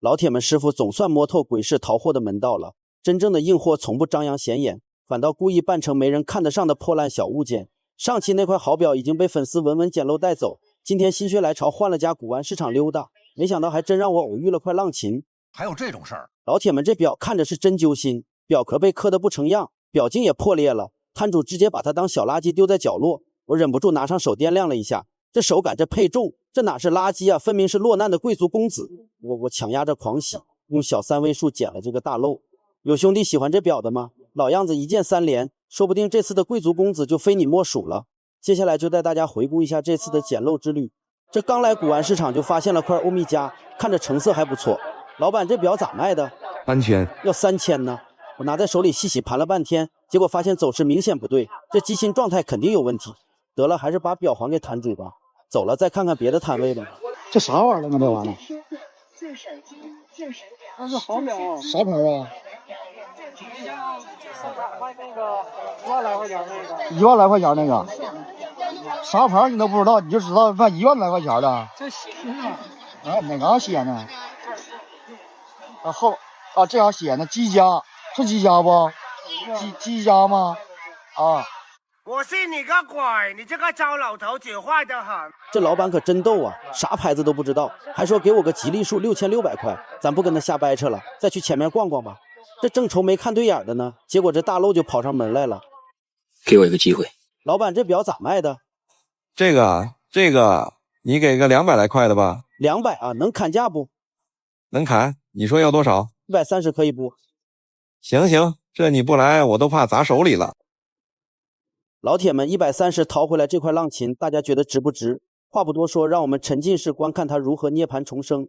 老铁们，师傅总算摸透鬼市淘货的门道了。真正的硬货从不张扬显眼，反倒故意扮成没人看得上的破烂小物件。上期那块好表已经被粉丝文文捡漏带走，今天心血来潮换了家古玩市场溜达，没想到还真让我偶遇了块浪琴。还有这种事儿？老铁们，这表看着是真揪心，表壳被磕得不成样，表径也破裂了，摊主直接把它当小垃圾丢在角落。我忍不住拿上手掂量了一下，这手感，这配重，这哪是垃圾啊，分明是落难的贵族公子。我强压着狂喜，用小3位数捡了这个大漏。有兄弟喜欢这表的吗？老样子一键3连，说不定这次的贵族公子就非你莫属了。接下来就带大家回顾一下这次的捡漏之旅。这刚来古玩市场就发现了块欧米茄，看着成色还不错。老板，这表咋卖的？3000，要3000呢？我拿在手里细细盘了半天，结果发现走势明显不对，这机芯状态肯定有问题。得了，还是把表还给摊主吧。走了，再看看别的摊位吧。这啥玩意儿呢？这玩意儿？那是好表啊！啥牌啊300块那个，1万来块钱那个，1万来块钱那个，啥牌你都不知道，你就知道卖1万来块钱的。这写呢？啊，哪嘎写呢？啊后啊，这样写呢，积家是积家不？积家吗？啊。我信你个鬼！你这个糟老头子坏得很。这老板可真逗啊，啥牌子都不知道，还说给我个吉利数6600块。咱不跟他瞎掰扯了，再去前面逛逛吧。这正愁没看对眼的呢，结果这大漏就跑上门来了。给我一个机会。老板，这表咋卖的？这个你给个200来块的吧。200啊，能砍价不？能砍，你说要多少？130可以不？行，这你不来我都怕砸手里了。老铁们，130淘回来这块浪琴，大家觉得值不值？话不多说，让我们沉浸式观看它如何涅槃重生。